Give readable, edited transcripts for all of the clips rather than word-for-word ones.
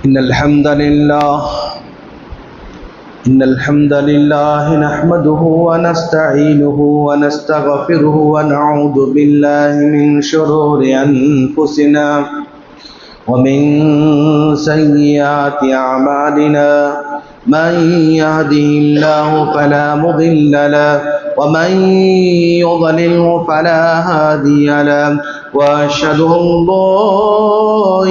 إن الحمد لله نحمده ونستعينه ونستغفره ونعوذ بالله من شرور أنفسنا ومن سيئات أعمالنا من يهده الله فلا مضل له ومن يضلله فلا هادي له وأشهد أن لا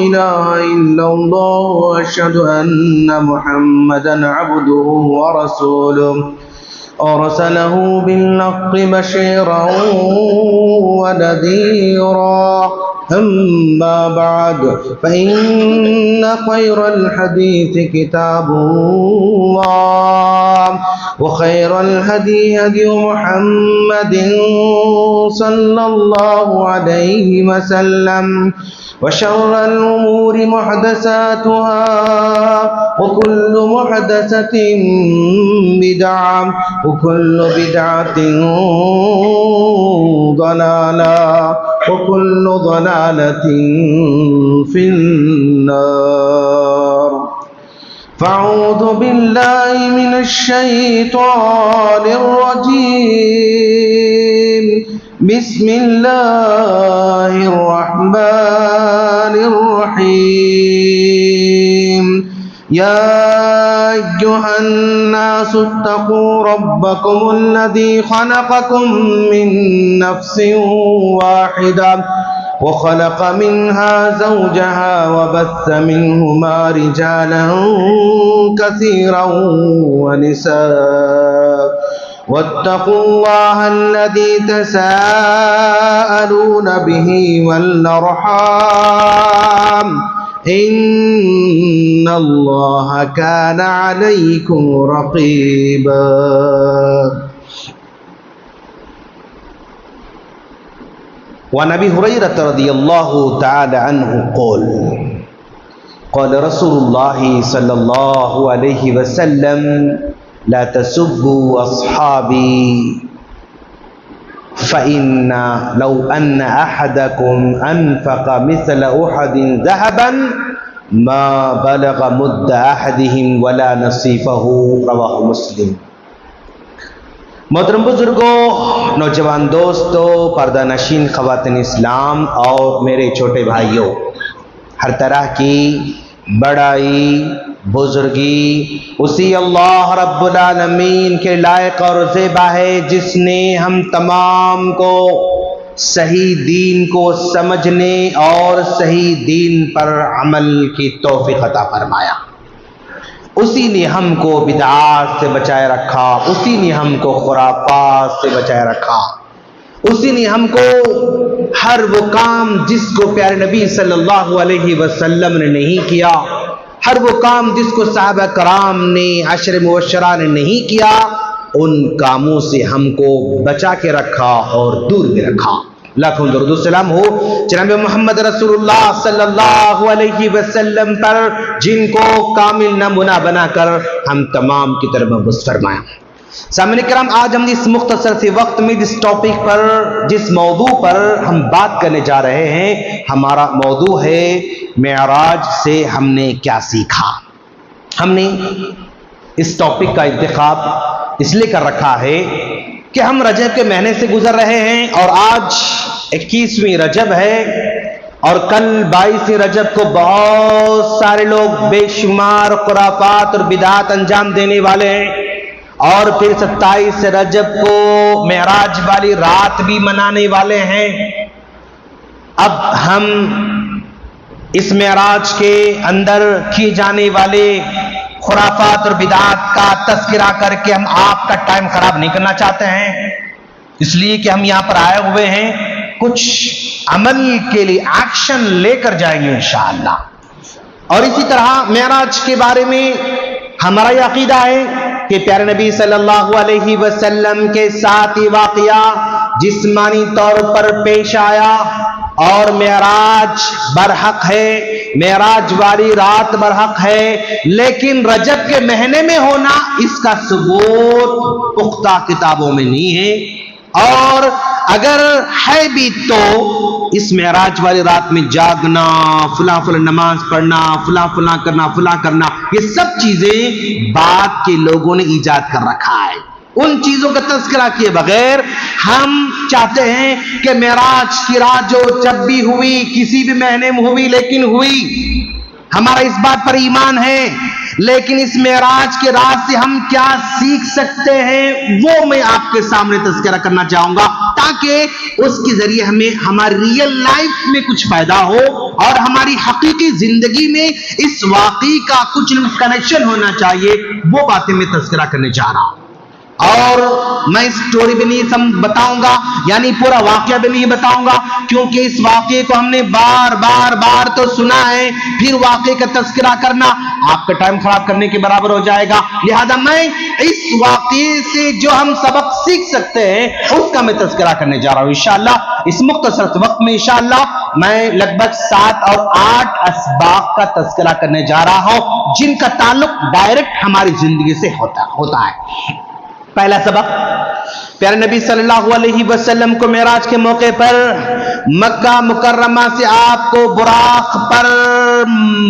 إله إلا الله وأشهد أن محمدا عبده ورسوله أرسله بالحق بشيرا ونذيرا أما بعد فإن خير الحديث كتاب الله وخير الهدي هدي محمد صلى الله عليه وسلم وشر الأمور محدثاتها وكل محدثة بدعة وكل بدعة ضلالة وكل ضلالة في النار فأعوذ بالله من الشيطان الرجيم بسم الله الرحمن الرحيم يا أيها الناس اتقوا ربكم الذي خلقكم من نفس واحدة وخلق منها زوجها وبث منهما رجالا كثيرا ونساء واتقوا الله الذي تساءلون به والأرحام إن الله كان عليكم رقيبا وعن أبي هريرة رضي الله تعالى عنه قال رسول الله صلى الله عليه وسلم لا تسبوا أصحابي فإن لو أن أحدكم أنفق مثل أحد ذهبا ما بلغ مد أحدهم ولا نصيفه رواه مسلم. محترم بزرگوں، نوجوان دوستوں، پردہ نشین خواتین اسلام اور میرے چھوٹے بھائیوں، ہر طرح کی بڑائی بزرگی اسی اللہ رب العالمین کے لائق اور زیبا ہے جس نے ہم تمام کو صحیح دین کو سمجھنے اور صحیح دین پر عمل کی توفیق عطا فرمایا. اسی نے ہم کو بدعات سے بچائے رکھا، اسی نے ہم کو خرافات سے بچائے رکھا، اسی نے ہم کو ہر وہ کام جس کو پیارے نبی صلی اللہ علیہ وسلم نے نہیں کیا، ہر وہ کام جس کو صحابہ کرام نے عشر مبشرہ نے نہیں کیا، ان کاموں سے ہم کو بچا کے رکھا اور دور بھی رکھا. لاکھوں درود و سلام ہو جناب محمد رسول اللہ صلی اللہ علیہ وسلم پر، جن کو کامل نمونہ بنا کر ہم تمام کی طرف مبعوث فرمایا. سامعین کرام، آج ہم اس مختصر سے وقت میں جس ٹاپک پر، جس موضوع پر ہم بات کرنے جا رہے ہیں، ہمارا موضوع ہے معراج سے ہم نے کیا سیکھا. ہم نے اس ٹاپک کا انتخاب اس لیے کر رکھا ہے کہ ہم رجب کے مہینے سے گزر رہے ہیں اور آج 21ویں رجب ہے اور کل 22 رجب کو بہت سارے لوگ بے شمار خرافات اور بدعات انجام دینے والے ہیں، اور پھر 27 رجب کو معراج والی رات بھی منانے والے ہیں. اب ہم اس معراج کے اندر کیے جانے والے خرافات اور بدعات کا تذکرہ کر کے ہم آپ کا ٹائم خراب نہیں کرنا چاہتے ہیں، اس لیے کہ ہم یہاں پر آئے ہوئے ہیں کچھ عمل کے لیے ایکشن لے کر جائیں گے انشاءاللہ. اور اسی طرح معراج کے بارے میں ہمارا یہ عقیدہ ہے کہ پیارے نبی صلی اللہ علیہ وسلم کے ساتھ یہ واقعہ جسمانی طور پر پیش آیا اور معراج برحق ہے، معراج والی رات برحق ہے، لیکن رجب کے مہینے میں ہونا اس کا ثبوت پختہ کتابوں میں نہیں ہے. اور اگر ہے بھی تو اس معراج والی رات میں جاگنا، فلاں فلاں نماز پڑھنا، فلاں فلاں کرنا، فلاں کرنا، یہ سب چیزیں بعد کے لوگوں نے ایجاد کر رکھا ہے۔ ان چیزوں کا تذکرہ کیے بغیر ہم چاہتے ہیں کہ معراج کی رات جو جب بھی ہوئی، کسی بھی مہینے میں ہوئی، لیکن ہوئی، ہمارا اس بات پر ایمان ہے، لیکن اس معراج کے رات سے ہم کیا سیکھ سکتے ہیں وہ میں آپ کے سامنے تذکرہ کرنا چاہوں گا، تاکہ اس کے ذریعے ہمیں ہماری ریئل لائف میں کچھ فائدہ ہو اور ہماری حقیقی زندگی میں اس واقعی کا کچھ کنیکشن ہونا چاہیے، وہ باتیں میں تذکرہ کرنے چاہ رہا ہوں۔ اور میں اس سٹوری بھی نہیں بتاؤں گا، یعنی پورا واقعہ بھی نہیں بتاؤں گا، کیونکہ اس واقعے کو ہم نے بار بار تو سنا ہے، پھر واقعے کا تذکرہ کرنا آپ کا ٹائم خراب کرنے کے برابر ہو جائے گا، لہذا میں اس واقعے سے جو ہم سبق سیکھ سکتے ہیں اس کا میں تذکرہ کرنے جا رہا ہوں انشاءاللہ۔ اس مختصر وقت میں انشاءاللہ میں لگ بھگ 7 اور 8 اسباق کا تذکرہ کرنے جا رہا ہوں جن کا تعلق ڈائریکٹ ہماری زندگی سے ہوتا ہے۔ پہلا سبق، پیارے نبی صلی اللہ علیہ وسلم کو معراج کے موقع پر مکہ مکرمہ سے آپ کو براق پر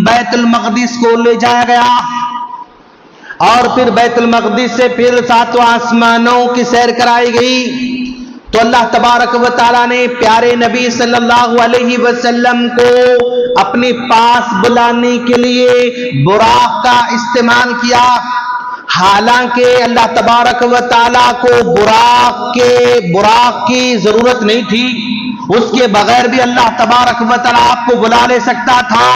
بیت المقدس کو لے جایا گیا، اور پھر بیت المقدس سے پھر 7 آسمانوں کی سیر کرائی گئی، تو اللہ تبارک و تعالیٰ نے پیارے نبی صلی اللہ علیہ وسلم کو اپنے پاس بلانے کے لیے براق کا استعمال کیا۔ حالانکہ اللہ تبارک و تعالیٰ کو براق کی ضرورت نہیں تھی، اس کے بغیر بھی اللہ تبارک و تعالیٰ آپ کو بلا لے سکتا تھا،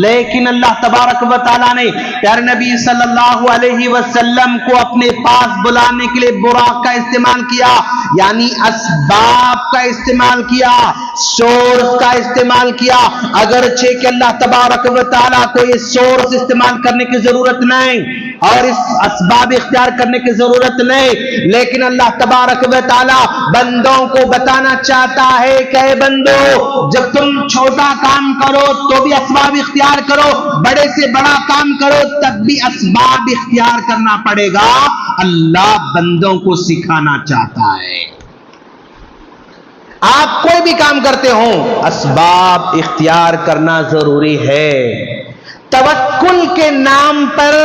لیکن اللہ تبارک و تعالیٰ نے پیارے نبی صلی اللہ علیہ وسلم کو اپنے پاس بلانے کے لیے براق کا استعمال کیا، یعنی اسباب کا استعمال کیا، سورس کا استعمال کیا، اگرچہ کہ اللہ تبارک و تعالیٰ کو یہ سورس استعمال کرنے کی ضرورت نہیں اور اس اسباب اختیار کرنے کی ضرورت نہیں، لیکن اللہ تبارک و تعالیٰ بندوں کو بتانا چاہتا ہے کہ اے بندو، جب تم چھوٹا کام کرو تو بھی اسباب اختیار کرو، بڑے سے بڑا کام کرو تب بھی اسباب اختیار کرنا پڑے گا۔ اللہ بندوں کو سکھانا چاہتا ہے، آپ کوئی بھی کام کرتے ہوں اسباب اختیار کرنا ضروری ہے۔ توکل کے نام پر،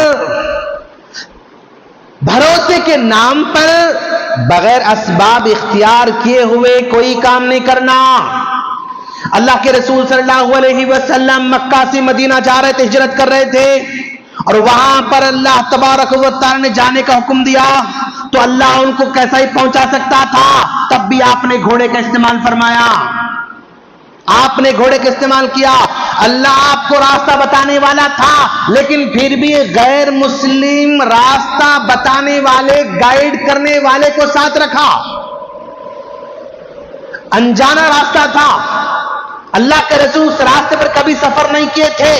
بھروسے کے نام پر بغیر اسباب اختیار کیے ہوئے کوئی کام نہیں کرنا۔ اللہ کے رسول صلی اللہ علیہ وسلم مکہ سے مدینہ جا رہے تھے، ہجرت کر رہے تھے، اور وہاں پر اللہ تبارک و تعالی نے جانے کا حکم دیا تو اللہ ان کو کیسا ہی پہنچا سکتا تھا، تب بھی آپ نے گھوڑے کا استعمال فرمایا، آپ نے گھوڑے کا استعمال کیا۔ اللہ آپ کو راستہ بتانے والا تھا، لیکن پھر بھی غیر مسلم راستہ بتانے والے، گائیڈ کرنے والے کو ساتھ رکھا، انجانا راستہ تھا، اللہ کے رسول اس راستے پر کبھی سفر نہیں کیے تھے،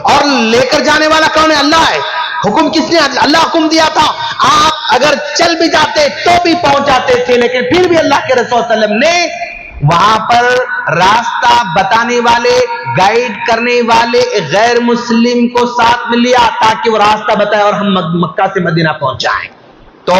اور لے کر جانے والا کون ہے؟ اللہ ہے۔ حکم کس نے؟ اللہ حکم دیا تھا، آپ اگر چل بھی جاتے تو بھی پہنچ جاتے تھے، لیکن پھر بھی اللہ کے رسول صلی اللہ علیہ وسلم نے وہاں پر راستہ بتانے والے، گائیڈ کرنے والے غیر مسلم کو ساتھ میں لیا تاکہ وہ راستہ بتائے اور ہم مکہ سے مدینہ پہنچ جائیں۔ تو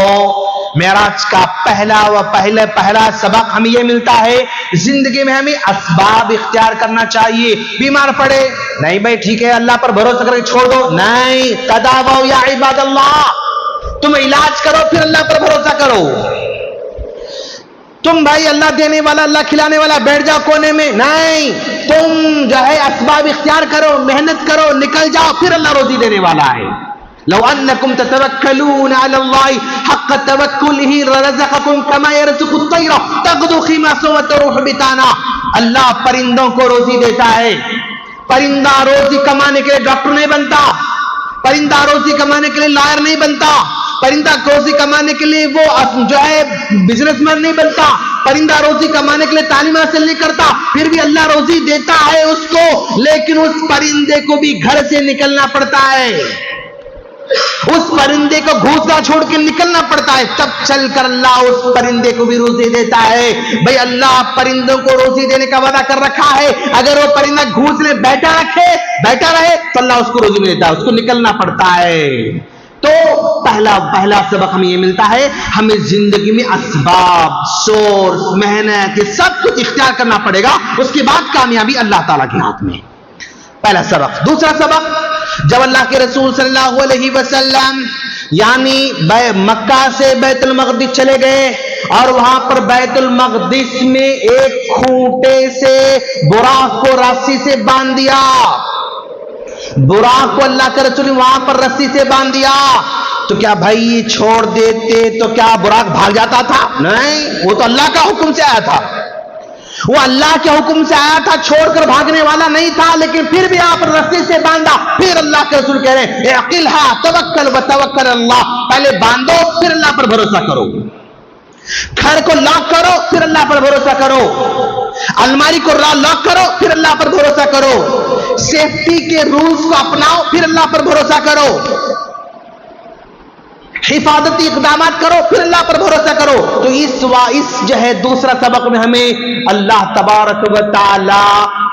معراج کا پہلا سبق ہمیں یہ ملتا ہے، زندگی میں ہمیں اسباب اختیار کرنا چاہیے۔ بیمار پڑے نہیں بھائی ٹھیک ہے اللہ پر بھروسہ کر کے چھوڑ دو، نہیں، تداووا یا عباد اللہ، تم علاج کرو پھر اللہ پر بھروسہ کرو۔ تم بھائی اللہ دینے والا، اللہ کھلانے والا، بیٹھ جاؤ کونے میں، نہیں، تم جو ہے اسباب اختیار کرو، محنت کرو، نکل جاؤ، پھر اللہ روزی دینے والا ہے۔ لو انکم تتوکلون علی اللہ حق توکلہ لرزقکم کما یرزق الطیر تغدو خماصا وتروح بطانا۔ اللہ پرندوں کو روزی دیتا ہے، پرندہ روزی کمانے کے لیے ڈاکٹر نہیں بنتا، پرندہ روزی کمانے کے لیے لائر نہیں بنتا، پرندہ روزی کمانے کے لیے وہ جو ہے بزنس مین نہیں بنتا، پرندہ روزی کمانے کے لیے تعلیم حاصل نہیں کرتا، پھر بھی اللہ روزی دیتا ہے اس کو، لیکن اس پرندے کو بھی گھر سے نکلنا پڑتا ہے، اس پرندے کو گھونسلہ چھوڑ کے نکلنا پڑتا ہے، تب چل کر اللہ اس پرندے کو بھی روزی دیتا ہے۔ بھئی اللہ پرندوں کو روزی دینے کا وعدہ کر رکھا ہے، اگر وہ پرندہ گھونسلے بیٹھا رہے تو اللہ اس کو روزی نہیں دیتا، اس کو نکلنا پڑتا ہے۔ تو پہلا سبق ہمیں یہ ملتا ہے، ہمیں زندگی میں اسباب، سورس، محنت، یہ سب کچھ اختیار کرنا پڑے گا، اس کے بعد کامیابی اللہ تعالیٰ کے ہاتھ میں۔ پہلا سبق۔ دوسرا سبق، جب اللہ کے رسول صلی اللہ علیہ وسلم یعنی مکہ سے بیت المقدس چلے گئے اور وہاں پر بیت المقدس میں ایک کھوٹے سے براق کو رسی سے باندھ دیا، براق کو اللہ کے رسول نے وہاں پر رسی سے باندھ دیا، تو کیا بھائی چھوڑ دیتے تو کیا براق بھاگ جاتا تھا؟ نہیں، وہ تو اللہ کا حکم سے آیا تھا، وہ اللہ کے حکم سے آیا تھا، چھوڑ کر بھاگنے والا نہیں تھا، لیکن پھر بھی آپ رسی سے باندھا۔ پھر اللہ کے رسول کہہ رہے ہیں اعقلھا توکل وتوکل اللہ، پہلے باندھو پھر اللہ پر بھروسہ کرو، گھر کو لاک کرو پھر اللہ پر بھروسہ کرو، الماری کو لاک کرو پھر اللہ پر بھروسہ کرو، سیفٹی کے رولز کو اپناؤ پھر اللہ پر بھروسہ کرو، حفاظتی اقدامات کرو پھر اللہ پر بھروسہ کرو۔ تو اس جو ہے دوسرا سبق میں ہمیں اللہ تبارک و تعالی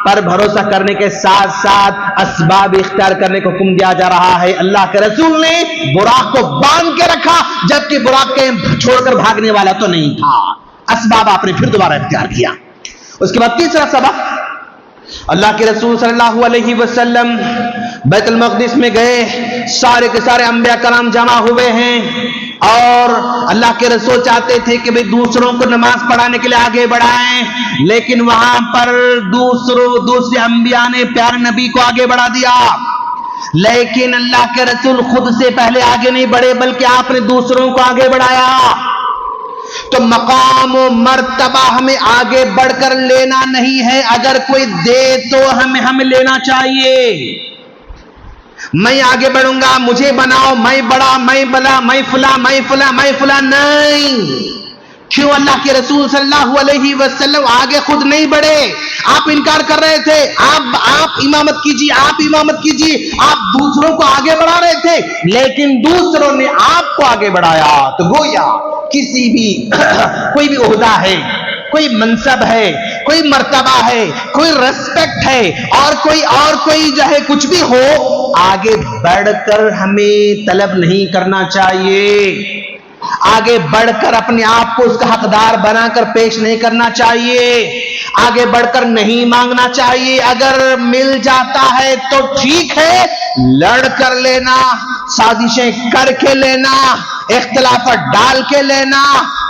پر بھروسہ کرنے کے ساتھ ساتھ اسباب اختیار کرنے کو حکم دیا جا رہا ہے۔ اللہ کے رسول نے براق کو باندھ کے رکھا، جبکہ براق کے چھوڑ کر بھاگنے والا تو نہیں تھا، اسباب آپ نے پھر دوبارہ اختیار کیا۔ اس کے بعد تیسرا سبق، اللہ کے رسول صلی اللہ علیہ وسلم بیت المقدس میں گئے، سارے کے سارے انبیاء کرام جمع ہوئے ہیں، اور اللہ کے رسول چاہتے تھے کہ دوسروں کو نماز پڑھانے کے لیے آگے بڑھائیں، لیکن وہاں پر دوسرے انبیاء نے پیارے نبی کو آگے بڑھا دیا، لیکن اللہ کے رسول خود سے پہلے آگے نہیں بڑھے بلکہ آپ نے دوسروں کو آگے بڑھایا۔ تو مقام و مرتبہ ہمیں آگے بڑھ کر لینا نہیں ہے، اگر کوئی دے تو ہمیں لینا چاہیے۔ میں آگے بڑھوں گا، مجھے بناؤ، میں بڑا، میں بلا، میں فلاں، میں فلاں، میں فلاں، نہیں۔ کیوں اللہ کے رسول صلی اللہ علیہ وسلم آگے خود نہیں بڑھے؟ آپ انکار کر رہے تھے، آپ امامت کیجیے، آپ امامت کیجیے، آپ دوسروں کو آگے بڑھا رہے تھے، لیکن دوسروں نے آپ کو آگے بڑھایا۔ تو گویا کسی بھی کوئی بھی عہدہ ہے، کوئی منصب ہے، کوئی مرتبہ ہے، کوئی ریسپیکٹ ہے، اور کوئی جو ہے کچھ بھی ہو، آگے بڑھ کر ہمیں طلب نہیں کرنا چاہیے، آگے بڑھ کر اپنے آپ کو اس کا حقدار بنا کر پیش نہیں کرنا چاہیے، آگے بڑھ کر نہیں مانگنا چاہیے۔ اگر مل جاتا ہے تو ٹھیک ہے، لڑ کر لینا، سازشیں کر کے لینا، اختلافات ڈال کے لینا،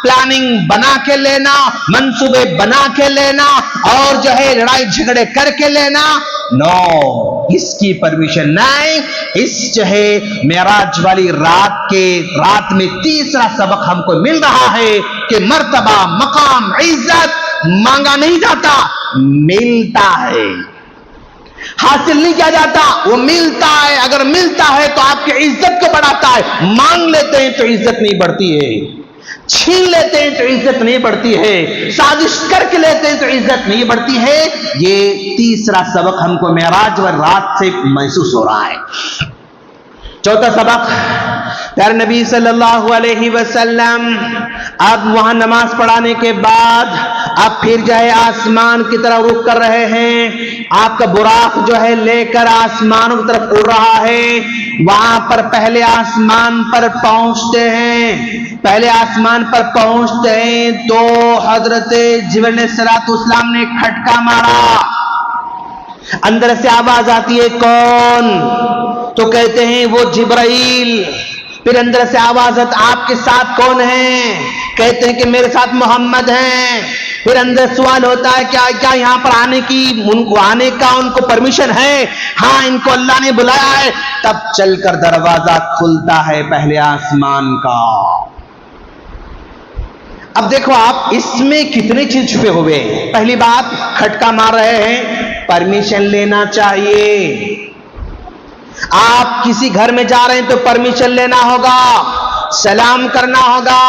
پلاننگ بنا کے لینا، منصوبے بنا کے لینا، اور جو ہے لڑائی جھگڑے کر کے لینا، نو، اس کی پرمیشن نہیں۔ اس جو ہے معراج والی رات میں تیسرا سبق ہم کو مل رہا ہے کہ مرتبہ، مقام، عزت مانگا نہیں جاتا، ملتا ہے، حاصل نہیں کیا جاتا، وہ ملتا ہے۔ اگر ملتا ہے تو آپ کی عزت کو بڑھاتا ہے، مانگ لیتے ہیں تو عزت نہیں بڑھتی ہے، چھین لیتے ہیں تو عزت نہیں بڑھتی ہے، سازش کر کے لیتے ہیں تو عزت نہیں بڑھتی ہے۔ یہ تیسرا سبق ہم کو معراج و رات سے محسوس ہو رہا ہے۔ چوتھا سبق، پیارے نبی صلی اللہ علیہ وسلم اب وہاں نماز پڑھانے کے بعد اب پھر جو ہے آسمان کی طرف رخ کر رہے ہیں، آپ کا براق جو ہے لے کر آسمانوں کی طرف اڑ رہا ہے۔ وہاں پر پہلے آسمان پر پہنچتے ہیں تو حضرت جبرائیل علیہ السلام نے کھٹکا مارا، اندر سے آواز آتی ہے کون؟ تو کہتے ہیں وہ جبرائیل۔ پھر اندر سے آواز آتی، آپ کے ساتھ کون ہیں؟ کہتے ہیں کہ میرے ساتھ محمد ہیں۔ پھر اندر سوال ہوتا ہے کیا یہاں پر آنے کا ان کو پرمیشن ہے؟ ہاں، ان کو اللہ نے بلایا ہے۔ تب چل کر دروازہ کھلتا ہے پہلے آسمان کا۔ اب دیکھو آپ، اس میں کتنی چیز چھپے ہوئے ہیں۔ پہلی بات، کھٹکا مار رہے ہیں، پرمیشن لینا چاہیے۔ آپ کسی گھر میں جا رہے ہیں تو پرمیشن لینا ہوگا، سلام کرنا ہوگا،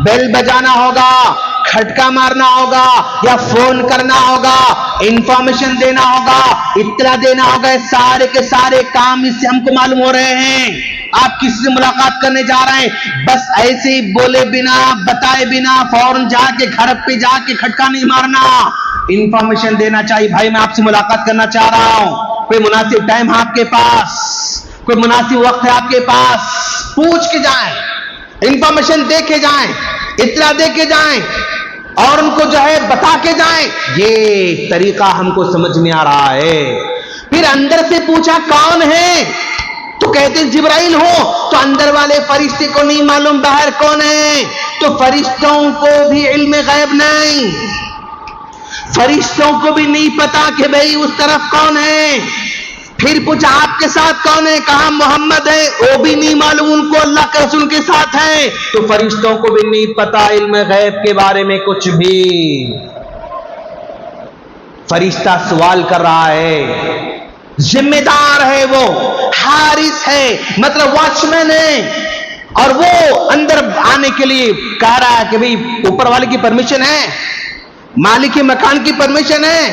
بیل بجانا ہوگا، کھٹکا مارنا ہوگا، یا فون کرنا ہوگا، انفارمیشن دینا ہوگا، اطلاع دینا ہوگا۔ سارے کے سارے کام اس سے ہم کو معلوم ہو رہے ہیں۔ آپ کسی سے ملاقات کرنے جا رہے ہیں، بس ایسے ہی بولے بنا، بتائے بنا فوراً جا کے گھر پہ جا کے کھٹکا نہیں مارنا، انفارمیشن دینا چاہیے، بھائی میں آپ سے ملاقات کرنا چاہ رہا ہوں، کوئی مناسب ٹائم ہے آپ کے پاس، کوئی مناسب وقت ہے آپ کے پاس، پوچھ کے جائیں، انفارمیشن دے کے جائیں، اطلاع دے کے جائیں اور ان کو جو ہے بتا کے جائیں. یہ طریقہ ہم کو سمجھ میں آ رہا ہے. پھر اندر سے پوچھا کون ہے تو کہتے جبرائیل ہو. تو اندر والے فرشتے کو نہیں معلوم باہر کون ہے. تو فرشتوں کو بھی علم غیب نہیں، فرشتوں کو بھی نہیں پتا کہ بھئی اس طرف کون ہے. پھر پوچھا آپ کے ساتھ کون ہے، کہا محمد ہے، وہ بھی نہیں معلوم ان کو اللہ کے رسول کے ساتھ ہے. تو فرشتوں کو بھی نہیں پتا علم غیب کے بارے میں کچھ بھی. فرشتہ سوال کر رہا ہے، ذمہ دار ہے، وہ حارس ہے، مطلب واچ مین ہے، اور وہ اندر آنے کے لیے کہہ رہا ہے کہ بھئی اوپر والے کی پرمیشن ہے، مالک مکان کی پرمیشن ہے،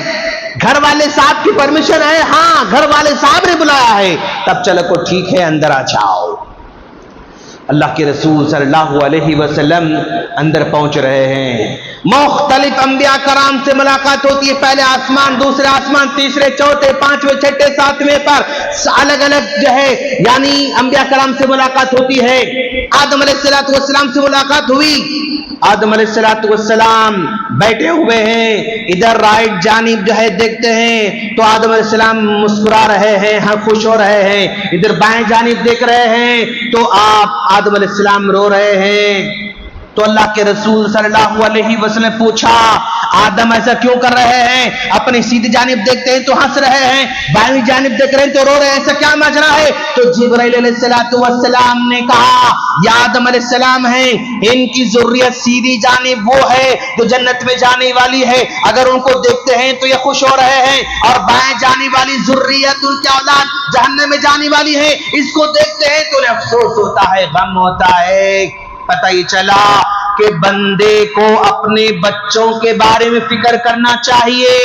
گھر والے صاحب کی پرمیشن ہے. ہاں گھر والے صاحب نے بلایا ہے. تب چلو کو ٹھیک ہے اندر آ جاؤ. اللہ کے رسول صلی اللہ علیہ وسلم اندر پہنچ رہے ہیں. مختلف انبیاء کرام سے ملاقات ہوتی ہے، پہلے آسمان، دوسرے آسمان، تیسرے، چوتھے، پانچویں، چھٹے، ساتویں پر الگ الگ جو ہے یعنی انبیاء کرام سے ملاقات ہوتی ہے. آدم علیہ السلام سے ملاقات ہوئی. آدم علیہ السلام بیٹھے ہوئے ہیں، ادھر رائٹ جانب جو ہے دیکھتے ہیں تو آدم علیہ السلام مسکرا رہے ہیں، ہاں خوش ہو رہے ہیں. ادھر بائیں جانب دیکھ رہے ہیں تو آپ آدم علیہ السلام رو رہے ہیں. تو اللہ کے رسول صلی اللہ علیہ وسلم نے پوچھا آدم ایسا کیوں کر رہے ہیں؟ اپنی سیدھی جانب دیکھتے ہیں تو ہنس رہے ہیں، بائیں جانب دیکھ رہے ہیں تو رو رہے ہیں، ایسا کیا ماجرا ہے؟ تو جبرائیل علیہ السلام نے کہا یا آدم علیہ السلام ہیں، ان کی ذریت سیدھی جانب وہ ہے جو جنت میں جانے والی ہے، اگر ان کو دیکھتے ہیں تو یہ خوش ہو رہے ہیں، اور بائیں جانے والی ذریت ان کی اولاد جہنم میں جانے والی ہے، اس کو دیکھتے ہیں تو انہیں افسوس ہوتا ہے، غم ہوتا ہے. پتہ ہی چلا کہ بندے کو اپنے بچوں کے بارے میں فکر کرنا چاہیے.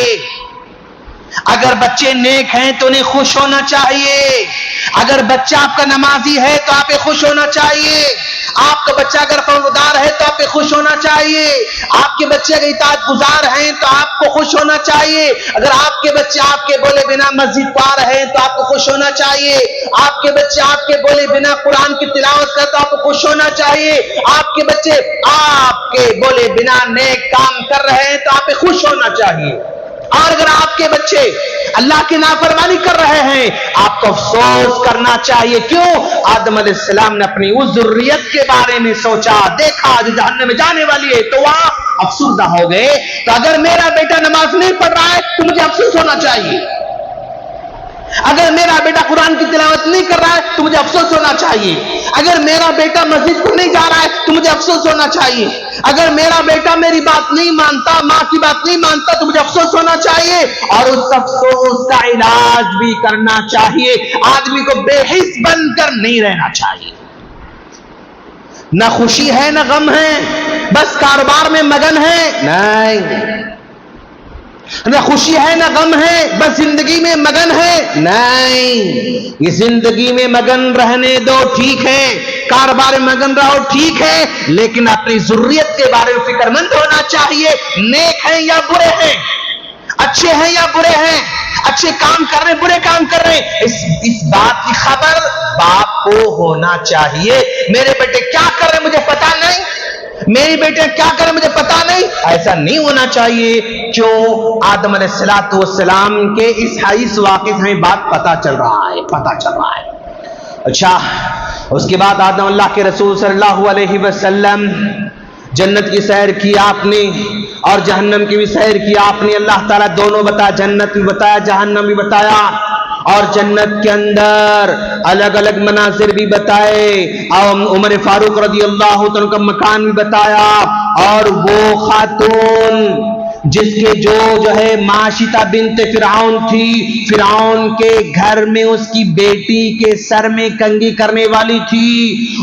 اگر بچے نیک ہیں تو انہیں خوش ہونا چاہیے. اگر بچہ آپ کا نمازی ہے تو آپ پہ خوش ہونا چاہیے. آپ کا بچہ اگر فرمانبردار ہے تو آپ پہ خوش ہونا چاہیے. آپ کے بچے اگر اطاعت گزار ہیں تو آپ کو خوش ہونا چاہیے. اگر آپ کے بچے آپ کے بولے بنا مسجد پا رہے ہیں تو آپ کو خوش ہونا چاہیے. آپ کے بچے آپ کے بولے بنا قرآن کی تلاوت کرتے تو آپ کو خوش ہونا چاہیے. آپ کے بچے آپ کے بولے بنا نیک کام کر رہے ہیں تو آپ پہ خوش ہونا چاہیے. اور اگر آپ کے بچے اللہ کی نافرمانی کر رہے ہیں آپ کو افسوس کرنا چاہیے. کیوں؟ آدم علیہ السلام نے اپنی اس ذریت کے بارے میں سوچا، دیکھا جو جہنم میں جانے والی ہے تو وہاں افسردہ ہو گئے. تو اگر میرا بیٹا نماز نہیں پڑھ رہا ہے تو مجھے افسوس ہونا چاہیے. اگر میرا بیٹا قرآن کی تلاوت نہیں کر رہا ہے تو مجھے افسوس ہونا چاہیے. اگر میرا بیٹا مسجد کو نہیں جا رہا ہے تو مجھے افسوس ہونا چاہیے. اگر میرا بیٹا میری بات نہیں مانتا، ماں کی بات نہیں مانتا تو مجھے افسوس ہونا چاہیے. اور اس افسوس کا علاج بھی کرنا چاہیے. آدمی کو بے حس بن کر نہیں رہنا چاہیے. نہ خوشی ہے نہ غم ہے، بس کاروبار میں مگن ہے، نہیں. نہ خوشی ہے نہ غم ہے، بس زندگی میں مگن ہے، نہیں. یہ زندگی میں مگن رہنے دو، ٹھیک ہے، کاروبار میں مگن رہو، ٹھیک ہے، لیکن اپنی ضروریت کے بارے میں فکر مند ہونا چاہیے. نیک ہیں یا برے ہیں، اچھے ہیں یا برے ہیں، اچھے کام کر رہے برے کام کر رہے، اس بات کی خبر باپ کو ہونا چاہیے. میرے بیٹے کیا کر رہے مجھے پتا نہیں، میری بیٹے کیا کرے مجھے پتا نہیں، ایسا نہیں ہونا چاہیے. کیوں؟ آدم علیہ السلام کے اس واقعے سے بات پتا چل رہا ہے. اچھا، اس کے بعد آدم اللہ کے رسول صلی اللہ علیہ وسلم جنت کی سیر کی آپ نے اور جہنم کی بھی سیر کی آپ نے. اللہ تعالیٰ دونوں بتایا، جنت بھی بتایا جہنم بھی بتایا، اور جنت کے اندر الگ الگ مناظر بھی بتائے، اور عمر فاروق رضی اللہ عنہ کا مکان بھی بتایا. اور وہ خاتون جس کے جو ہے معاشطہ بنت فرعون تھی، فرعون کے گھر میں اس کی بیٹی کے سر میں کنگھی کرنے والی تھی،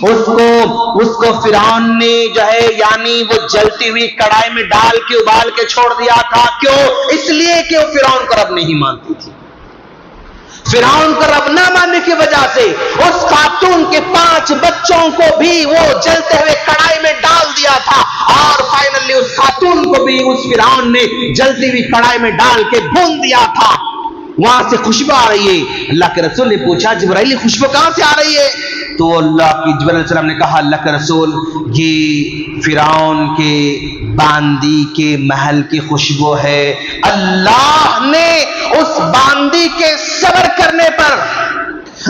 اس کو فرعون نے جو ہے یعنی وہ جلتی ہوئی کڑھائی میں ڈال کے ابال کے چھوڑ دیا تھا. کیوں؟ اس لیے کہ وہ فرعون کو رب نہیں مانتی تھی. فرعون کو رب نہ ماننے کی وجہ سے اس خاتون کے 5 بچوں کو بھی وہ جلتے ہوئے کڑھائی میں ڈال دیا تھا، اور فائنلی اس خاتون کو بھی اس فرعون نے جلتی ہوئی کڑھائی میں ڈال کے بھون دیا تھا. وہاں سے خوشبو آ رہی ہے. اللہ کے رسول نے پوچھا جبرائیل خوشبو کہاں سے آ رہی ہے؟ تو اللہ کی جبرائیل علیہ السلام نے کہا اللہ کا رسول یہ فرعون کے باندی کے محل کی خوشبو ہے. اللہ نے اس باندی کے صبر کرنے پر،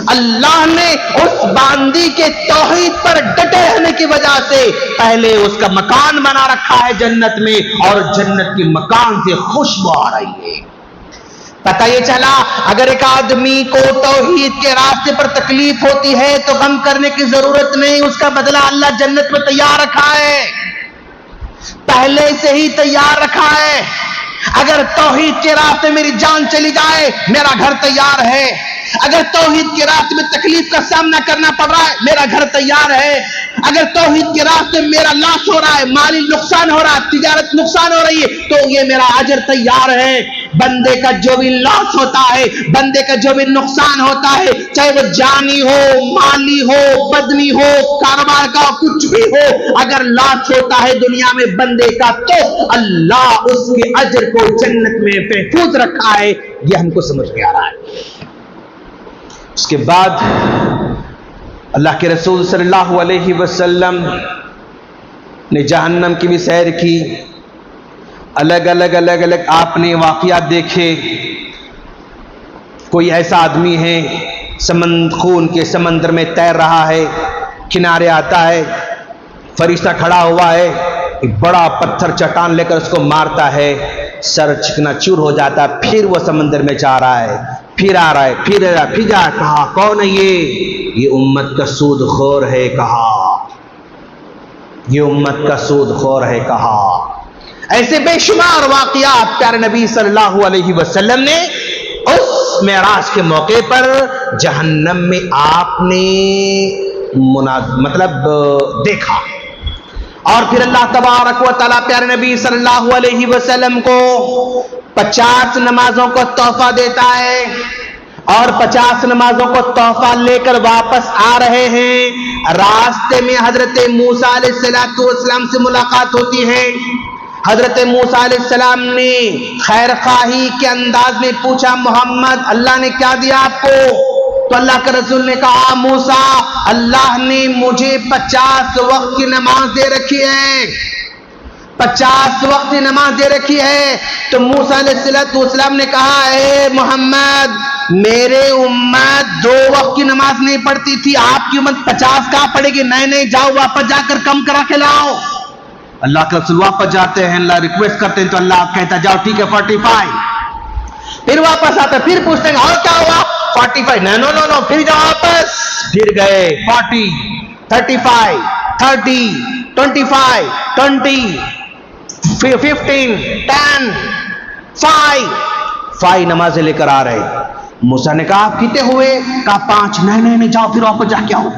اللہ نے اس باندی کے توحید پر ڈٹے رہنے کی وجہ سے پہلے اس کا مکان بنا رکھا ہے جنت میں، اور جنت کے مکان سے خوشبو آ رہی ہے. پتہ یہ چلا اگر ایک آدمی کو توحید کے راستے پر تکلیف ہوتی ہے تو غم کرنے کی ضرورت نہیں، اس کا بدلہ اللہ جنت میں تیار رکھا ہے، پہلے سے ہی تیار رکھا ہے. اگر توحید کے راستے میری جان چلی جائے میرا گھر تیار ہے، اگر توحید کے راستے میں تکلیف کا سامنا کرنا پڑ رہا ہے میرا گھر تیار ہے، اگر توحید کے راستے میں میرا لاس ہو رہا ہے، مالی نقصان ہو رہا ہے، تجارت نقصان ہو رہی ہے تو یہ میرا اجر تیار ہے. بندے کا جو بھی لاس ہوتا ہے، بندے کا جو بھی نقصان ہوتا ہے، چاہے وہ جانی ہو، مالی ہو، بدنی ہو، کاروبار کا کچھ بھی ہو، اگر لاس ہوتا ہے دنیا میں بندے کا تو اللہ اس کے اجر کو جنت میں محفوظ رکھا ہے. یہ ہم کو سمجھ میں آ رہا ہے. اس کے بعد اللہ کے رسول صلی اللہ علیہ وسلم نے جہنم کی بھی سیر کی. الگ الگ آپ نے واقعات دیکھے. کوئی ایسا آدمی ہے خون کے سمندر میں تیر رہا ہے، کنارے آتا ہے، فرشتہ کھڑا ہوا ہے، ایک بڑا پتھر چٹان لے کر اس کو مارتا ہے، سر چکنا چور ہو جاتا ہے، پھر وہ سمندر میں جا رہا ہے، پھر آ رہا ہے، پھر جا. کہا کون ہے یہ امت کا سود خور ہے. کہا یہ امت کا سود خور ہے. کہا ایسے بے شمار واقعات پیارے نبی صلی اللہ علیہ وسلم نے اس معراج کے موقع پر جہنم میں آپ نے دیکھا. اور پھر اللہ تبارک و تعالیٰ پیارے نبی صلی اللہ علیہ وسلم کو 50 نمازوں کو تحفہ دیتا ہے، اور 50 نمازوں کو تحفہ لے کر واپس آ رہے ہیں. راستے میں حضرت موسیٰ علیہ السلام سے ملاقات ہوتی ہے. حضرت موسیٰ علیہ السلام نے خیر خواہی کے انداز میں پوچھا محمد اللہ نے کیا دیا آپ کو؟ تو اللہ کے رسول نے کہا موسیٰ اللہ نے مجھے 50 وقت کی نماز دے رکھی ہے، 50 وقت کی نماز دے رکھی ہے. تو موسیٰ علیہ السلام نے کہا اے محمد میرے امت 2 وقت کی نماز نہیں پڑھتی تھی، آپ کی امت 50 کہاں پڑھے گی؟ نہیں جاؤ واپس جا کر کم کرا کے لاؤ. اللہ کے رسول واپس جاتے ہیں، اللہ ریکویسٹ کرتے ہیں تو اللہ کہتا جاؤ ٹھیک ہے 45. پھر واپس آتا ہے، پھر پوچھتے ہیں اور کیا ہوا؟ 45. نو پھر جاؤ واپس. پھر گئے 40 35 30 25 20 15 10 5 نمازیں لے کر آ رہے. موسیٰ نے کہا آپ کتنے ہوئے؟ کہا 5. نہیں جاؤ پھر واپس جا کے آؤ.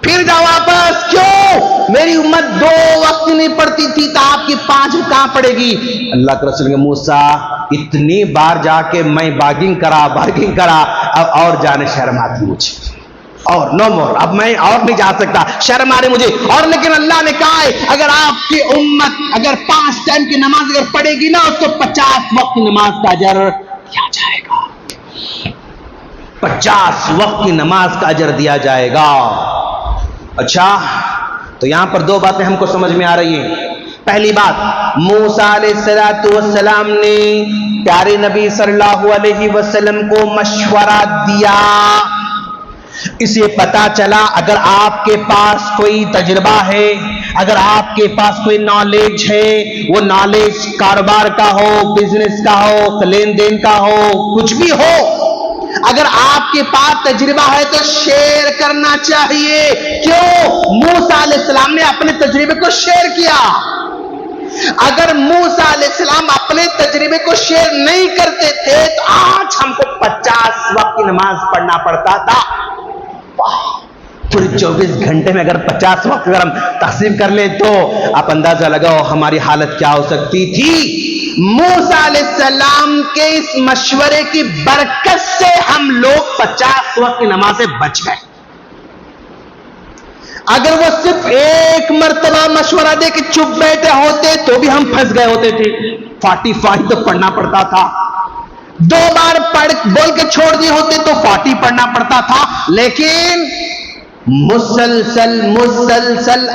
پھر جاؤ واپس. کیوں؟ میری امت 2 وقت نہیں پڑھتی تھی تو آپ کی 5 کہاں پڑے گی؟ اللہ کے رسول نے موسیٰ اتنی بار جا کے میں بارگنگ کرا اب اور جانے شرم آتی مجھے، اور نو مور، اب میں اور نہیں جا سکتا، شرم آ رہی مجھے. اور لیکن اللہ نے کہا ہے اگر آپ کی امت اگر 5 ٹائم کی نماز اگر پڑھے گی نا اس کو 50 وقت کی نماز کا اجر دیا جائے گا. 50 وقت کی نماز کا اجر دیا جائے گا. اچھا تو یہاں پر 2 باتیں ہم کو سمجھ میں آ رہی ہیں. پہلی بات موسیٰ علیہ السلام نے پیارے نبی صلی اللہ علیہ وسلم کو مشورہ دیا. اسے پتا چلا اگر آپ کے پاس کوئی تجربہ ہے، اگر آپ کے پاس کوئی نالج ہے، وہ نالج کاروبار کا ہو، بزنس کا ہو، لین دین کا ہو، کچھ بھی ہو، اگر آپ کے پاس تجربہ ہے تو شیئر کرنا چاہیے. کیوں؟ موسیٰ علیہ السلام نے اپنے تجربے کو شیئر کیا. اگر موسیٰ علیہ السلام اپنے تجربے کو شیئر نہیں کرتے تھے تو آج ہم کو 50 وقت کی نماز پڑھنا پڑتا تھا. پورے 24 گھنٹے میں اگر 50 وقت اگر ہم تقسیم کر لیں تو آپ اندازہ لگاؤ ہماری حالت کیا ہو سکتی تھی. موسیٰ علیہ السلام کے اس مشورے کی برکت سے ہم لوگ 50 وقت کی نمازیں بچ گئے. اگر وہ صرف ایک مرتبہ مشورہ دے کے چپ بیٹھے ہوتے تو بھی ہم پھنس گئے ہوتے تھے. 45 تو پڑھنا پڑتا تھا. 2 بار بول کے چھوڑ دیے ہوتے تو 40 پڑھنا پڑتا تھا. لیکن مسلسل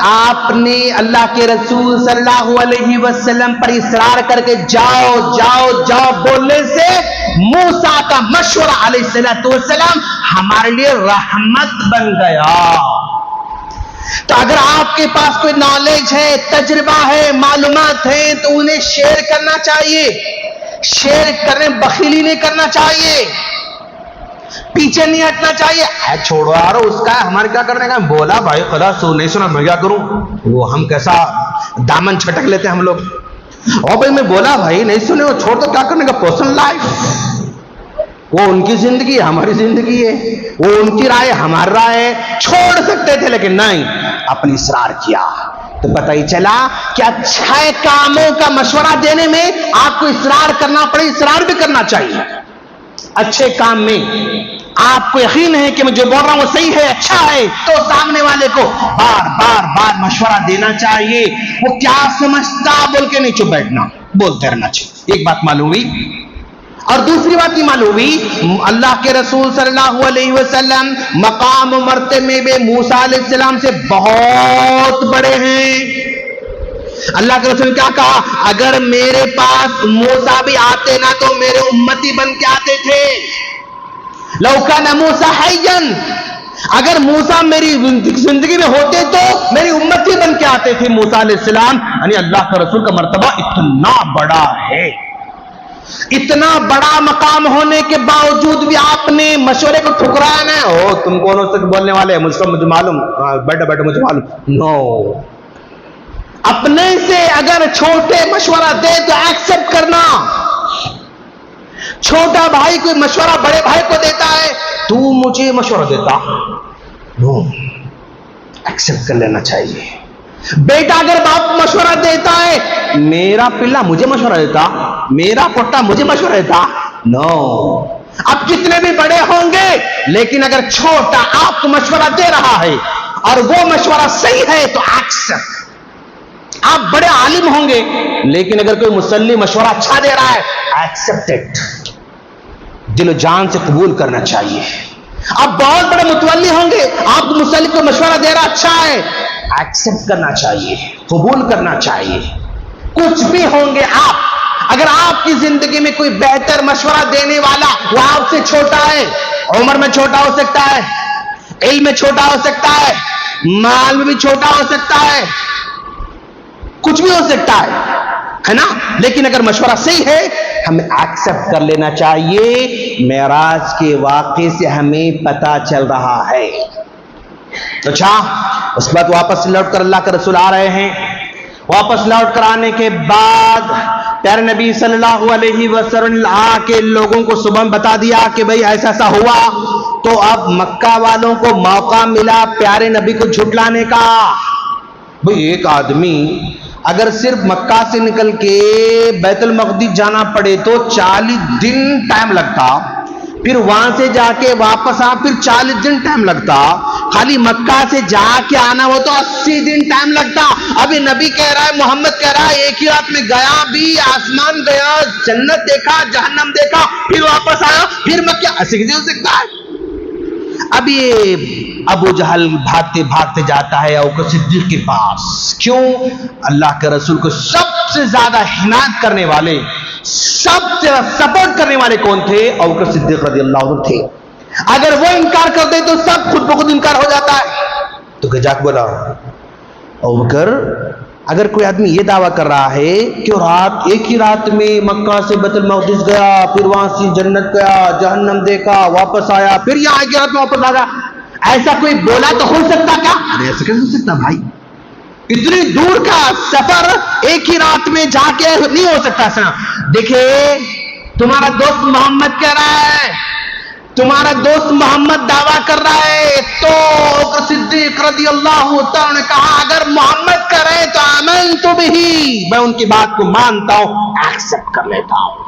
آپ نے اللہ کے رسول صلی اللہ علیہ وسلم پر اصرار کر کے جاؤ بولنے سے موسیٰ کا مشورہ علیہ السلام ہمارے لیے رحمت بن گیا. تو اگر آپ کے پاس کوئی نالج ہے، تجربہ ہے، معلومات ہیں، تو انہیں شیئر کرنا چاہیے. شیئر کرنے بخیلی نہیں کرنا چاہیے، پیچھے نہیں ہٹنا چاہیے. چھوڑو یار اس کا، ہمارے کیا کرنے کا. بولا بھائی خدا نہیں سنا میں کیا کروں، وہ ہم کیسا دامن چھٹک لیتے ہم لوگ. اور بھائی میں بولا بھائی نہیں سنے، وہ چھوڑ تو کیا کرنے کا. پرسنل لائف، وہ ان کی زندگی ہے، ہماری زندگی ہے. وہ ان کی رائے ہماری رائے ہے. چھوڑ سکتے تھے لیکن نہیں، اپنی اصرار کیا. تو پتہ ہی چلا کہ اچھے کاموں کا مشورہ دینے میں آپ کو اصرار کرنا پڑے. اصرار بھی کرنا چاہیے اچھے کام میں. آپ کو یقین ہے کہ میں جو بول رہا ہوں وہ صحیح ہے، اچھا ہے، تو سامنے والے کو بار مشورہ دینا چاہیے. وہ کیا سمجھتا بول کے نہیں چپ بیٹھنا، بولتے رہنا چاہیے. ایک بات معلوم ہوئی. اور دوسری بات یہ معلوم ہوئی، اللہ کے رسول صلی اللہ علیہ وسلم مقام و مرتبے میں موسیٰ علیہ السلام سے بہت بڑے ہیں. اللہ کے رسول کیا کہا؟ اگر میرے پاس موسیٰ بھی آتے نا تو میرے امتی بن کے آتے تھے. لو کان موسیٰ حیا، اگر موسیٰ میری زندگی میں ہوتے تو میری امتی بن کے آتے تھے. موسیٰ علیہ السلام یعنی اللہ کے رسول کا مرتبہ اتنا بڑا ہے. اتنا بڑا مقام ہونے کے باوجود بھی آپ نے مشورے کو ٹھکرایا نا. تم کون سے بولنے والے، مجھے معلوم، بیٹھو مجھے معلوم. نو، اپنے سے اگر چھوٹے مشورہ دے تو ایکسپٹ کرنا. چھوٹا بھائی کوئی مشورہ بڑے بھائی کو دیتا ہے، تو مجھے مشورہ دیتا، نو، ایکسپٹ کر لینا چاہیے. بیٹا اگر باپ مشورہ دیتا ہے، میرا پلا مجھے مشورہ دیتا، میرا پوتا مجھے مشورہ دیتا، نو. اب کتنے بھی بڑے ہوں گے لیکن اگر چھوٹا آپ کو مشورہ دے رہا ہے اور وہ مشورہ صحیح ہے تو ایکسپٹ. آپ بڑے عالم ہوں گے لیکن اگر کوئی مسلم مشورہ اچھا دے رہا ہے، ایکسپٹ اٹ، دل و جان سے قبول کرنا چاہیے. آپ بہت بڑے متولی ہوں گے، آپ مسلم کو مشورہ دے رہا اچھا ہے، ایکسپٹ کرنا چاہیے، قبول کرنا چاہیے. کچھ بھی ہوں گے آپ، اگر آپ کی زندگی میں کوئی بہتر مشورہ دینے والا وہ آپ سے چھوٹا ہے، عمر میں چھوٹا ہو سکتا ہے، علم میں چھوٹا ہو سکتا ہے، مال میں بھی چھوٹا ہو سکتا ہے، کچھ بھی ہو سکتا ہے نا، لیکن اگر مشورہ صحیح ہے ہمیں ایکسپٹ کر لینا چاہیے. معراج کے واقعے سے ہمیں پتہ چل رہا ہے. اچھا، اس کے بعد واپس لوٹ کر اللہ کے رسول آ رہے ہیں. واپس لوٹ کر آنے کے بعد پیارے نبی صلی اللہ علیہ وسلم آ کے لوگوں کو صبح بتا دیا کہ بھئی ایسا ایسا ہوا. تو اب مکہ والوں کو موقع ملا پیارے نبی کو جھٹلانے کا. بھئی ایک آدمی اگر صرف مکہ سے نکل کے بیت المقدس جانا پڑے تو 40 دن ٹائم لگتا، پھر وہاں سے جا کے واپس آ پھر 40 دن ٹائم لگتا. خالی مکہ سے جا کے آنا ہو تو 80 دن ٹائم لگتا. ابھی نبی کہہ رہا ہے، محمد کہہ رہا ہے ایک ہی رات میں گیا بھی، آسمان گیا، جنت دیکھا، جہنم دیکھا، پھر واپس آیا، پھر مکہ. ایسے کیسے ہو سکتا ہے؟ اب یہ ابو جہل بھاگتے بھاگتے جاتا ہے ابو بکر صدیق کے پاس. کیوں؟ اللہ کے رسول کو سب سے زیادہ حمایت کرنے والے، سب سے سپورٹ کرنے والے کون تھے؟ ابو بکر صدیق رضی اللہ عنہ تھے. اگر وہ انکار کر دے تو سب خود بخود انکار ہو جاتا ہے. تو کہ جا کے بولا ابو بکر، اگر کوئی آدمی یہ دعویٰ کر رہا ہے کہ رات ایک ہی رات میں مکہ سے بیت المقدس گیا، پھر وہاں سے جنت گیا، جہنم دیکھا، واپس آیا، پھر یہاں ایک ہی رات میں واپس آ گیا، ایسا کوئی بولا تو ہو سکتا کیا؟ ارے ایسا کیسے ہو سکتا بھائی؟ اتنی دور کا سفر ایک ہی رات میں جا کے نہیں ہو سکتا. سنا دیکھیں، تمہارا دوست محمد کہہ رہا ہے، تمہارا دوست محمد دعویٰ کر رہا ہے، تو صدیق رضی اللہ عنہ نے کہا اگر محمد کرے تو آمنت بہ، میں ان کی بات کو مانتا ہوں، ایکسپٹ کر لیتا ہوں.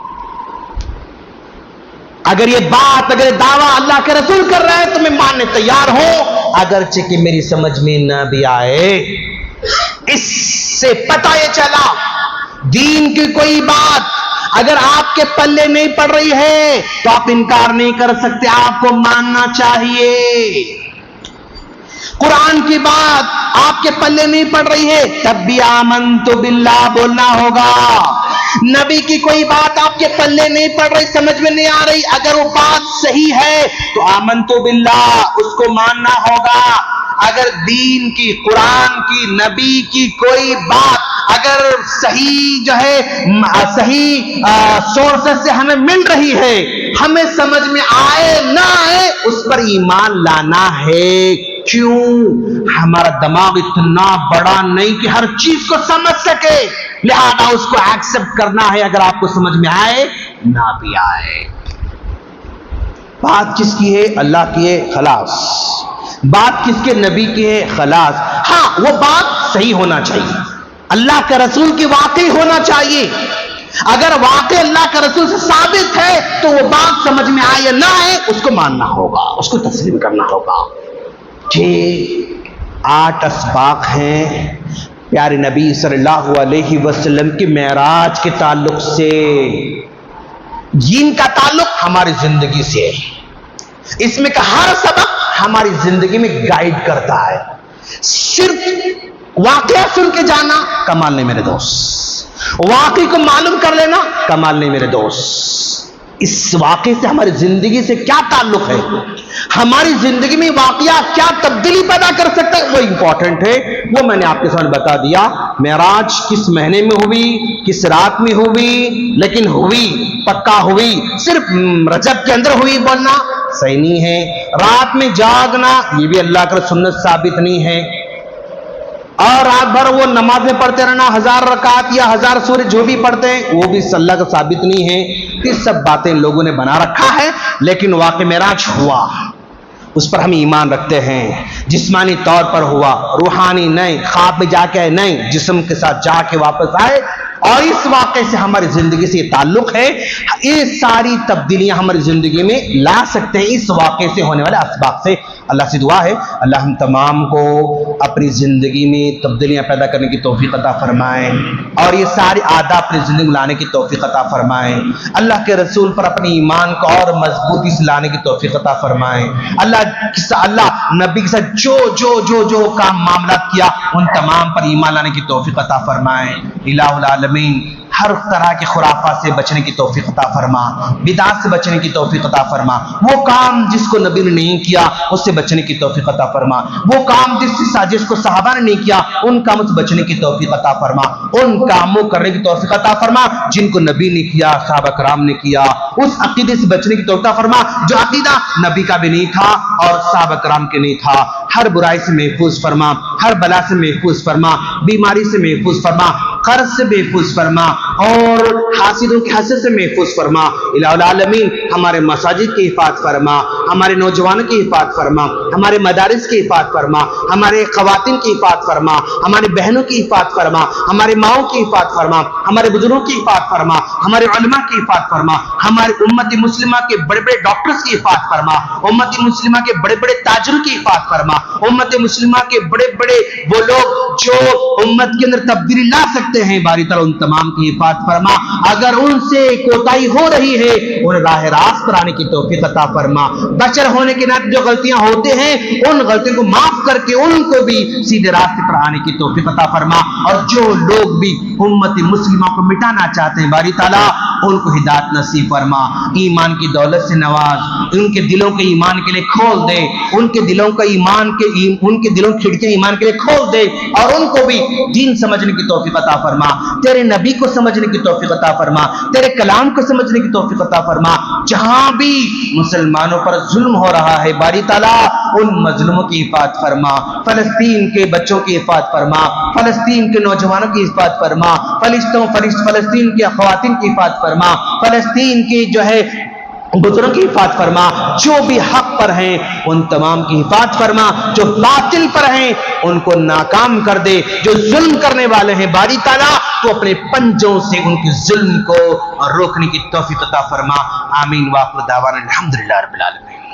اگر یہ بات، اگر یہ دعویٰ اللہ کے رسول کر رہا ہے تو میں ماننے تیار ہوں، اگرچہ کہ میری سمجھ میں نہ بھی آئے. اس سے پتہ یہ چلا دین کی کوئی بات اگر آپ کے پلے نہیں پڑ رہی ہے تو آپ انکار نہیں کر سکتے، آپ کو ماننا چاہیے. قرآن کی بات آپ کے پلے نہیں پڑ رہی ہے تب بھی آمنت باللہ بولنا ہوگا. نبی کی کوئی بات آپ کے پلے نہیں پڑ رہی, سمجھ میں نہیں آ رہی, اگر وہ بات صحیح ہے تو آمنت باللہ اس کو ماننا ہوگا. اگر دین کی, قرآن کی, نبی کی کوئی بات اگر صحیح جو ہے صحیح سورسز سے ہمیں مل رہی ہے, ہمیں سمجھ میں آئے نہ آئے اس پر ایمان لانا ہے. کیوں؟ ہمارا دماغ اتنا بڑا نہیں کہ ہر چیز کو سمجھ سکے, لہذا اس کو ایکسپٹ کرنا ہے, اگر آپ کو سمجھ میں آئے نہ بھی آئے. بات کس کی ہے؟ اللہ کی ہے, خلاص. بات کس کے؟ نبی کی ہے, خلاص. ہاں وہ بات صحیح ہونا چاہیے, اللہ کے رسول کی واقعی ہونا چاہیے. اگر واقعی اللہ کے رسول سے ثابت ہے تو وہ بات سمجھ میں آئے یا نہ آئے اس کو ماننا ہوگا, اس کو تسلیم کرنا ہوگا. 8 اسباق ہیں پیارے نبی صلی اللہ علیہ وسلم کی معراج کے تعلق سے, جن کا تعلق ہماری زندگی سے ہے. اس میں کا ہر سبق ہماری زندگی میں گائیڈ کرتا ہے. صرف واقعہ سن کے جانا کمال نہیں میرے دوست, واقعی کو معلوم کر لینا کمال نہیں میرے دوست. اس واقعے سے ہماری زندگی سے کیا تعلق ہے, ہماری زندگی میں واقعہ کیا تبدیلی پیدا کر سکتا ہے, وہ امپورٹنٹ ہے. وہ میں نے آپ کے سامنے بتا دیا. معراج کس مہینے میں ہوئی, کس رات میں ہوئی, لیکن ہوئی, پکا ہوئی. صرف رجب کے اندر ہوئی بولنا صحیح نہیں ہے. رات میں جاگنا یہ بھی اللہ کا سنت ثابت نہیں ہے. اور رات بھر وہ نمازیں پڑھتے رہنا 1000 رکعت یا 1000 سورہ جو بھی پڑھتے ہیں وہ بھی اللہ کا ثابت نہیں ہے. یہ سب باتیں لوگوں نے بنا رکھا ہے, لیکن واقع معراج ہوا اس پر ہم ایمان رکھتے ہیں. جسمانی طور پر ہوا, روحانی نہیں, خواب میں جا کے نہیں, جسم کے ساتھ جا کے واپس آئے, اور اس واقعے سے ہماری زندگی سے یہ تعلق ہے. یہ ساری تبدیلیاں ہماری زندگی میں لا سکتے ہیں اس واقعے سے ہونے والے اسباب سے. اللہ سے دعا ہے اللہ ہم تمام کو اپنی زندگی میں تبدیلیاں پیدا کرنے کی توفیق عطا فرمائیں, اور یہ ساری عادات اپنی زندگی میں لانے کی توفیق عطا فرمائیں. اللہ کے رسول پر اپنے ایمان کو اور مضبوطی سے لانے کی توفیق عطا فرمائیں. اللہ نبی کے ساتھ جو جو جو جو کام معاملات کیا ان تمام پر ایمان لانے کی توفیق عطا فرمائیں. الہ العالمین ہر طرح کے خرافات سے بچنے کی توفیق عطا فرما, بدعات سے بچنے کی توفیق عطا فرما. وہ کام جس کو نبی نے نہیں کیا اس سے بچنے کی توفیق عطا فرما. وہ کام جس کو صحابہ نے نہیں کیا ان کاموں سے بچنے کی توفیق عطا فرما. ان کاموں کرنے کی توفیق عطا فرما جن کو نبی نے کیا, صحابہ کرام نے کیا. اس عقیدے سے بچنے کی توفیق عطا فرما جو عقیدہ نبی کا بھی نہیں تھا اور صحابہ کرام کے نہیں تھا. ہر برائی سے محفوظ فرما, ہر بلا سے محفوظ فرما, بیماری سے محفوظ فرما, قرض سے محفوظ فرما, اور حاسدوں کے حسد سے محفوظ فرما. الہ العالمین ہمارے مساجد کی حفاظت فرما, ہمارے نوجوانوں کی حفاظت فرما, ہمارے مدارس کی حفاظت فرما, ہمارے خواتین کی حفاظت فرما, ہمارے بہنوں کی حفاظت فرما, ہمارے ماؤں کی حفاظت فرما, ہمارے بزرگوں کی حفاظت فرما, ہمارے علماء کی حفاظت فرما, ہمارے امت مسلمہ کے بڑے بڑے ڈاکٹرز کی حفاظت فرما, امت مسلمہ کے بڑے بڑے تاجروں کی حفاظت فرما, امت مسلمہ کے بڑے بڑے وہ لوگ جو امت کے اندر تبدیلی لا سکتے ہیں باری تعالیٰ ان تمام کی حفاظت فرما. اگر ان سے کوتاہی ہو رہی ہے انہیں راہ راست پر آنے کی توفیق عطا فرما. بشر ہونے کے ناطے جو غلطیاں ہوتے ہیں ان غلطیوں کو معاف کر کے ان کو بھی سیدھے راستے پر آنے کی توفیق عطا فرما. اور جو لوگ بھی امت مسلمہ کو مٹانا چاہتے ہیں باری تعالیٰ ان کو ہدایت نصیب فرما, ایمان کی دولت سے نواز, ان کے دلوں کے ایمان کے لیے کھول دے, ان کے دلوں کا ایمان کے ان کے دلوں کی کھڑکیاں ایمان کے لیے کھول دے, اور ان کو بھی دین سمجھنے کی توفیق عطا فرما, تیرے نبی کو سمجھنے کی توفیق عطا فرما, تیرے کلام کو سمجھنے کی توفیق عطا فرما. جہاں بھی مسلمانوں پر ظلم ہو رہا ہے باری تعالیٰ ان مظلوموں کی حفاظت فرما, فلسطین کے بچوں کی حفاظت فرما, فلسطین کے نوجوانوں کی حفاظت فرما, فلسطین کی خواتین کی حفاظت فرما, فلسطین کی جو ہے بزرگوں کی حفاظت فرما. جو بھی حق پر ہیں ان تمام کی حفاظت فرما, جو باطل پر ہیں ان کو ناکام کر دے, جو ظلم کرنے والے ہیں باری تعالیٰ تو اپنے پنجوں سے ان کے ظلم کو روکنے کی توفیق عطا فرما. آمین. وآخر دعوانا الحمدللہ رب العالمین.